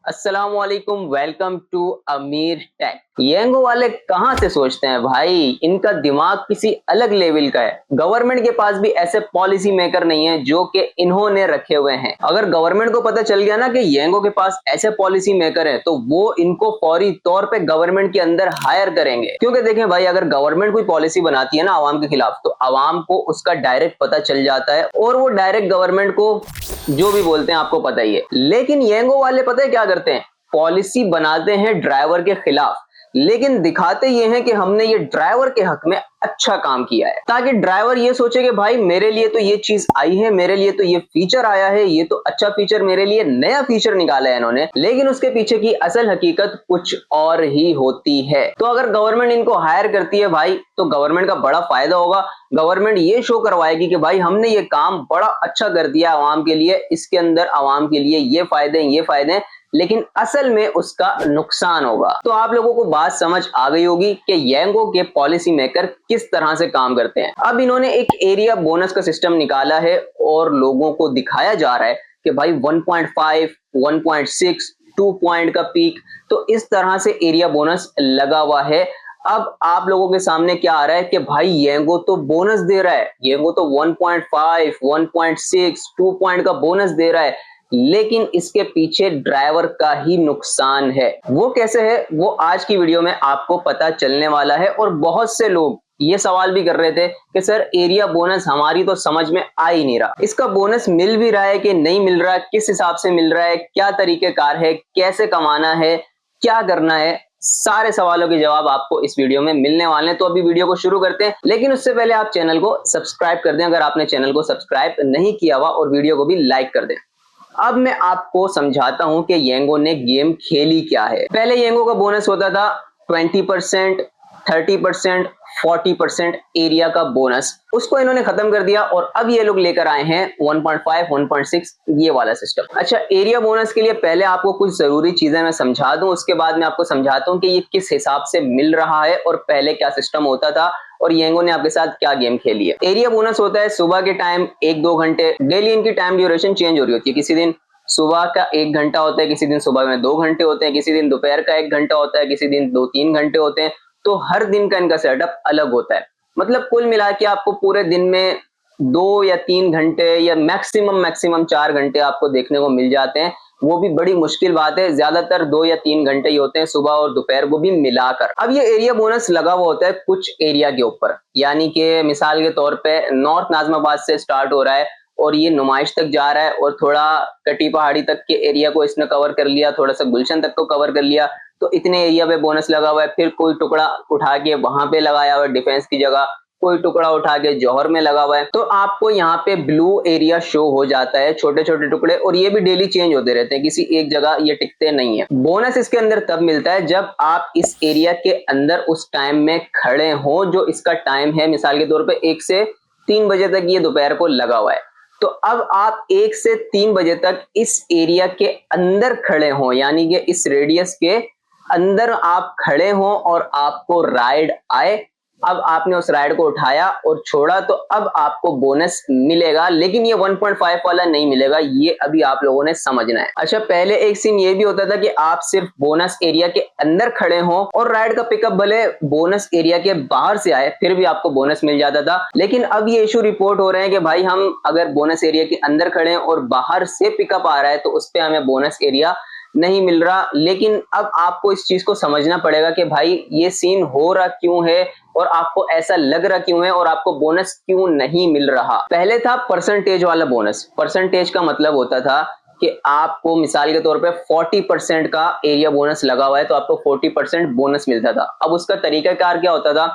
अस्सलामुअलैकुम, welcome to अमीर take. येंगो वाले कहां से सोचते हैं भाई, इनका दिमाग किसी अलग लेवल का है। गवर्नमेंट के पास भी ऐसे पॉलिसी मेकर नहीं है जो कि इन्होंने रखे हुए हैं। अगर गवर्नमेंट को पता चल गया ना कि येंगो के पास ऐसे पॉलिसी मेकर है तो वो इनको फौरी तौर पे गवर्नमेंट के अंदर हायर करेंगे। क्योंकि देखें भाई, अगर गवर्नमेंट कोई पॉलिसी बनाती है ना आवाम के खिलाफ, तो आवाम को उसका डायरेक्ट पता चल जाता है और वो डायरेक्ट गवर्नमेंट को जो भी बोलते हैं आपको पता ही है। लेकिन येंगो वाले पता है क्या करते हैं, पॉलिसी बनाते हैं ड्राइवर के खिलाफ, लेकिन दिखाते ये हैं कि हमने ये ड्राइवर के हक में अच्छा काम किया है, ताकि ड्राइवर ये सोचे कि भाई मेरे लिए तो ये चीज आई है, मेरे लिए तो ये फीचर आया है, ये तो अच्छा फीचर, मेरे लिए नया फीचर निकाला है इन्होंने। लेकिन उसके पीछे की असल हकीकत कुछ और ही होती है। तो अगर गवर्नमेंट इनको हायर करती है भाई, तो गवर्नमेंट का बड़ा फायदा होगा। गवर्नमेंट ये शो करवाएगी कि भाई हमने ये काम बड़ा अच्छा कर दिया आवाम के लिए, इसके अंदर आवाम के लिए ये फायदे हैं, लेकिन असल में उसका नुकसान होगा। तो आप लोगों को बात समझ आ गई होगी कि येंगो के पॉलिसी मेकर किस तरह से काम करते हैं। अब इन्होंने एक एरिया बोनस का सिस्टम निकाला है और लोगों को दिखाया जा रहा है कि भाई 1.5, 1.6, 2 पॉइंट का पीक, तो इस तरह से एरिया बोनस लगा हुआ है। अब आप लोगों के सामने क्या आ रहा है कि भाई येंगो तो बोनस दे रहा है, येंगो तो 1.5, 1.6, 2 पॉइंट का बोनस दे रहा है, लेकिन इसके पीछे ड्राइवर का ही नुकसान है। वो कैसे है, वो आज की वीडियो में आपको पता चलने वाला है। और बहुत से लोग ये सवाल भी कर रहे थे कि सर एरिया बोनस हमारी तो समझ में आ ही नहीं रहा, इसका बोनस मिल भी रहा है कि नहीं मिल रहा, किस हिसाब से मिल रहा है, क्या तरीकेकार है, कैसे कमाना है, क्या करना है, सारे सवालों के जवाब आपको इस वीडियो में मिलने वाले हैं। तो अभी वीडियो को शुरू करते हैं, लेकिन उससे पहले आप चैनल को सब्सक्राइब कर दें अगर आपने चैनल को सब्सक्राइब नहीं किया हुआ, और वीडियो को भी लाइक कर दें। अब मैं आपको समझाता हूं कि येंगो ने गेम खेली क्या है। पहले येंगो का बोनस होता था 20%, 30%, 40% एरिया का बोनस, उसको इन्होंने खत्म कर दिया और अब ये लोग लेकर आए हैं 1.5, 1.6 ये वाला सिस्टम। अच्छा, एरिया बोनस के लिए पहले आपको कुछ जरूरी चीजें मैं समझा दूं, उसके बाद मैं आपको समझाता हूं कि ये किस हिसाब से मिल रहा है और पहले क्या सिस्टम होता था और येंगो ने आपके साथ क्या गेम खेली है। एरिया बोनस होता है सुबह के टाइम 1-2 घंटे, डेली इनकी टाइम ड्यूरेशन चेंज हो रही होती है। किसी दिन सुबह का 1 घंटा होता है, किसी दिन सुबह में 2 घंटे होते हैं, किसी दिन दोपहर का 1 घंटा होता है, किसी दिन 2-3 घंटे होते हैं। तो हर दिन का इनका सेटअप अलग होता है। मतलब कुल मिला के आपको पूरे दिन में 2 या 3 घंटे या मैक्सिमम 4 घंटे आपको देखने को मिल जाते हैं। वो भी बड़ी मुश्किल बात है, ज्यादातर 2 या 3 घंटे ही होते हैं, सुबह और दोपहर को भी मिलाकर। अब ये एरिया बोनस लगा हुआ होता है कुछ एरिया के ऊपर, यानी कि मिसाल के तौर पे नॉर्थ नाजमाबाद से स्टार्ट हो रहा है और ये नुमाइश तक जा रहा है और थोड़ा कटी पहाड़ी तक के एरिया को इसने कवर कर लिया, थोड़ा सा गुलशन तक को कवर कर लिया, तो इतने एरिया पे बोनस लगा हुआ है। फिर कोई टुकड़ा उठा के वहां पे लगाया हुआ है डिफेंस की जगह, कोई टुकड़ा उठा के जौहर में लगा हुआ है। तो आपको यहाँ पे ब्लू एरिया शो हो जाता है, छोटे छोटे टुकड़े, और ये भी डेली चेंज होते रहते हैं, किसी एक जगह ये टिकते नहीं है। बोनस इसके अंदर तब मिलता है जब आप इस एरिया के अंदर उस टाइम में खड़े हो, जो इसका टाइम है मिसाल के तौर पर 1 से 3 बजे तक ये दोपहर को लगा हुआ है। तो अब आप 1 से 3 बजे तक इस एरिया के अंदर खड़े हो, यानी कि इस रेडियस के अंदर आप खड़े हो और आपको राइड आए, अब आपने उस राइड को उठाया और छोड़ा, तो अब आपको बोनस मिलेगा। लेकिन ये 1.5 वाला नहीं मिलेगा, ये अभी आप लोगों ने समझना है। अच्छा, पहले एक सीन ये भी होता था कि आप सिर्फ बोनस एरिया के अंदर खड़े हो और राइड का पिकअप भले बोनस एरिया के बाहर से आए, फिर भी आपको बोनस मिल जाता था। लेकिन अब ये इशू रिपोर्ट हो रहे हैं कि भाई हम अगर बोनस एरिया के अंदर खड़े हैं और बाहर से पिकअप आ रहा है तो उस पर हमें बोनस एरिया नहीं मिल रहा। लेकिन अब आपको इस चीज को समझना पड़ेगा कि भाई ये सीन हो रहा क्यों है और आपको ऐसा लग रहा क्यों है और आपको बोनस क्यों नहीं मिल रहा। पहले था परसेंटेज वाला बोनस। परसेंटेज का मतलब होता था कि आपको मिसाल के तौर पे 40% का एरिया बोनस लगा हुआ है तो आपको 40% बोनस मिलता था। अब उसका तरीकाकार क्या होता था,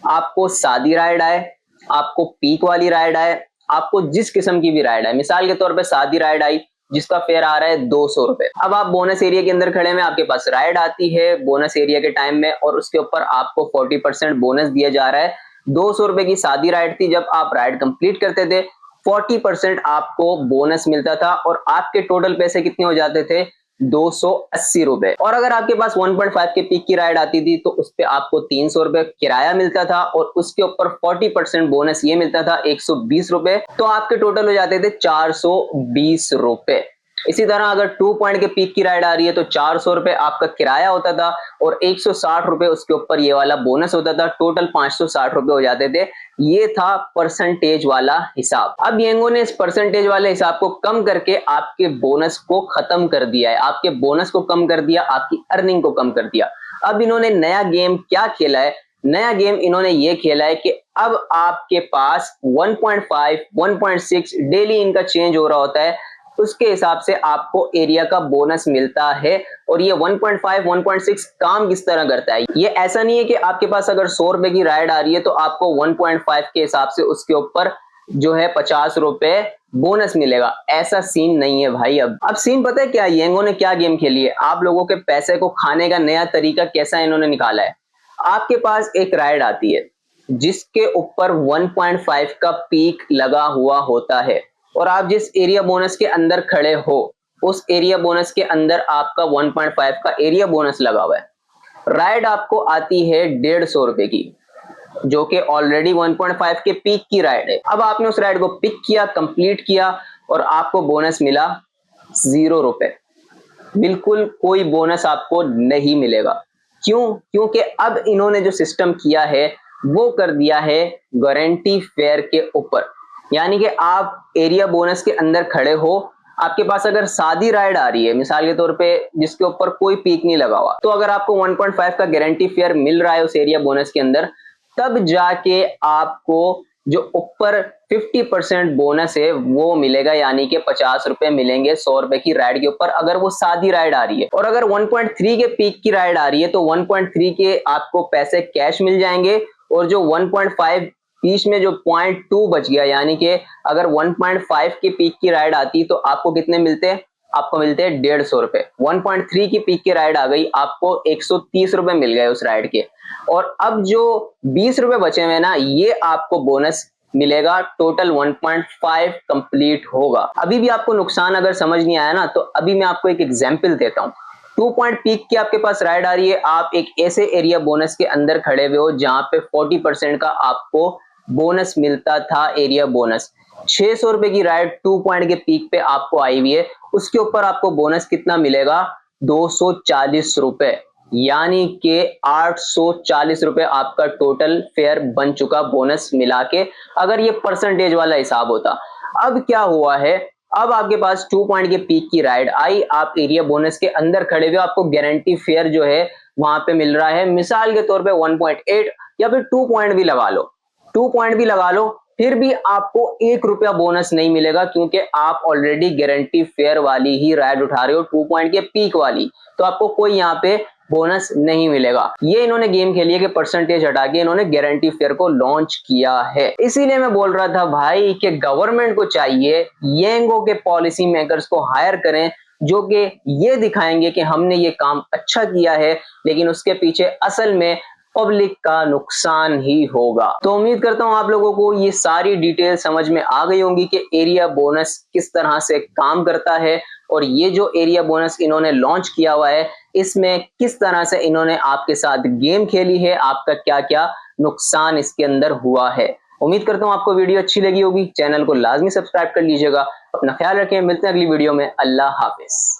आपको सादी राइड आए, आपको पीक वाली राइड आए, आपको जिस किस्म की भी राइड आए, मिसाल के तौर पे सादी राइड आई जिसका फेयर आ रहा है 200 रुपए। अब आप बोनस एरिया के अंदर खड़े में, आपके पास राइड आती है बोनस एरिया के टाइम में और उसके ऊपर आपको 40% बोनस दिया जा रहा है। 200 रुपए की सादी राइड थी, जब आप राइड कंप्लीट करते थे 40% आपको बोनस मिलता था और आपके टोटल पैसे कितने हो जाते थे, 280 रुपए। और अगर आपके पास 1.5 के पीक की राइड आती थी तो उस पे आपको 300 रुपए किराया मिलता था और उसके ऊपर 40% बोनस ये मिलता था 120 रुपए। तो आपके टोटल हो जाते थे 420 रुपए। इसी तरह अगर 2 पॉइंट के पीक की राइड आ रही है तो 400 रुपए आपका किराया होता था और 160 रुपए उसके ऊपर ये वाला बोनस होता था, टोटल 560 रुपए हो जाते थे। ये था परसेंटेज वाला हिसाब। अब येंगो ने इस परसेंटेज वाले हिसाब को कम करके आपके बोनस को खत्म कर दिया है, आपके बोनस को कम कर दिया, आपकी अर्निंग को कम कर दिया। अब इन्होंने नया गेम क्या खेला है? नया गेम इन्होंने ये खेला है कि अब आपके पास 1.5, 1.6 डेली इनका चेंज हो रहा होता है, उसके हिसाब से आपको एरिया का बोनस मिलता है। और ये 1.5, 1.6 काम किस तरह करता है? ये ऐसा नहीं है कि आपके पास अगर 100 रुपए की राइड आ रही है तो आपको 1.5 के हिसाब से उसके ऊपर जो है 50 रुपए बोनस मिलेगा, ऐसा सीन नहीं है भाई। अब सीन पता है क्या? येंगो ने क्या गेम खेली है, आप लोगों के पैसे को खाने का नया तरीका कैसा इन्होंने निकाला है। आपके पास एक राइड आती है जिसके ऊपर 1.5 का पीक लगा हुआ होता है और आप जिस एरिया बोनस के अंदर खड़े हो उस एरिया बोनस के अंदर आपका 1.5 का एरिया बोनस लगा हुआ है। राइड आपको आती है 150 रुपए की, जो कि ऑलरेडी 1.5 के पीक की राइड है। अब आपने उस राइड को पिक किया, कंप्लीट किया और आपको बोनस मिला 0 रुपए। बिल्कुल कोई बोनस आपको नहीं मिलेगा। क्यों? क्योंकि अब इन्होंने जो सिस्टम किया है वो कर दिया है गारंटी फेयर के ऊपर। यानी कि आप एरिया बोनस के अंदर खड़े हो, आपके पास अगर सादी राइड आ रही है मिसाल के तौर पे जिसके ऊपर कोई पीक नहीं लगा हुआ, तो अगर आपको 1.5 का गारंटी फेयर मिल रहा है उस एरिया बोनस के अंदर, तब जाके आपको जो ऊपर 50% बोनस है वो मिलेगा, यानी कि 50 रुपए मिलेंगे 100 रुपए की राइड के ऊपर अगर वो सादी राइड आ रही है। और अगर 1.3 के पीक की राइड आ रही है तो 1.3 के आपको पैसे कैश मिल जाएंगे और जो 1.5 बीच में जो 0.2 बच गया, यानी कि अगर 1.5 के पीक की राइड आती तो आपको कितने मिलते हैं? आपको मिलते हैं 150 रुपए। 1.3 की पीक की राइड आ गई, आपको 130 रुपए मिल गए उस राइड के। और अब जो 20 रुपए बचे हुए ना, ये आपको बोनस मिलेगा, टोटल 1.5 कंप्लीट होगा। अभी भी आपको नुकसान अगर समझ नहीं आया ना, तो अभी मैं आपको एक एग्जांपल देता हूं। 2 पॉइंट पीक की आपके पास राइड आ रही है, आप एक ऐसे एरिया बोनस के अंदर खड़े हुए हो जहां पे 40% का आपको बोनस मिलता था, एरिया बोनस। 600 रुपए की राइड 2 पॉइंट के पीक पे आपको आई हुई है, उसके ऊपर आपको बोनस कितना मिलेगा? 240 रुपए, यानी कि 840 रुपए आपका टोटल फेयर बन चुका बोनस मिला के, अगर ये परसेंटेज वाला हिसाब होता। अब क्या हुआ है, अब आपके पास 2 पॉइंट के पीक की राइड आई, आप एरिया बोनस के अंदर खड़े हुए, आपको गारंटी फेयर जो है वहां पे मिल रहा है मिसाल के तौर पे 1.8 या फिर 2 पॉइंट भी लगा लो, 2 पॉइंट भी लगा लो, फिर भी आपको 1 रुपया बोनस नहीं मिलेगा, क्योंकि आप ऑलरेडी गारंटी फेयर वाली ही राइड उठा रहे हो, 2 पॉइंट के पीक वाली, तो आपको कोई यहाँ पे बोनस नहीं मिलेगा। ये इन्होंने गेम खेली है कि परसेंटेज हटा के इन्होंने गारंटी फेयर को लॉन्च किया है। इसीलिए मैं बोल रहा था भाई कि गवर्नमेंट को चाहिए येंगो के पॉलिसी मेकर्स को हायर करें, जो कि ये दिखाएंगे कि हमने ये काम अच्छा किया है, लेकिन उसके पीछे असल में पब्लिक का नुकसान ही होगा। तो उम्मीद करता हूं आप लोगों को ये सारी डिटेल समझ में आ गई होंगी कि एरिया बोनस किस तरह से काम करता है और ये जो एरिया बोनस इन्होंने लॉन्च किया हुआ है इसमें किस तरह से इन्होंने आपके साथ गेम खेली है, आपका क्या क्या नुकसान इसके अंदर हुआ है। उम्मीद करता हूं आपको वीडियो अच्छी लगी होगी। चैनल को लाजमी सब्सक्राइब कर लीजिएगा। अपना ख्याल रखें, मिलते हैं अगली वीडियो में। अल्लाह हाफिज।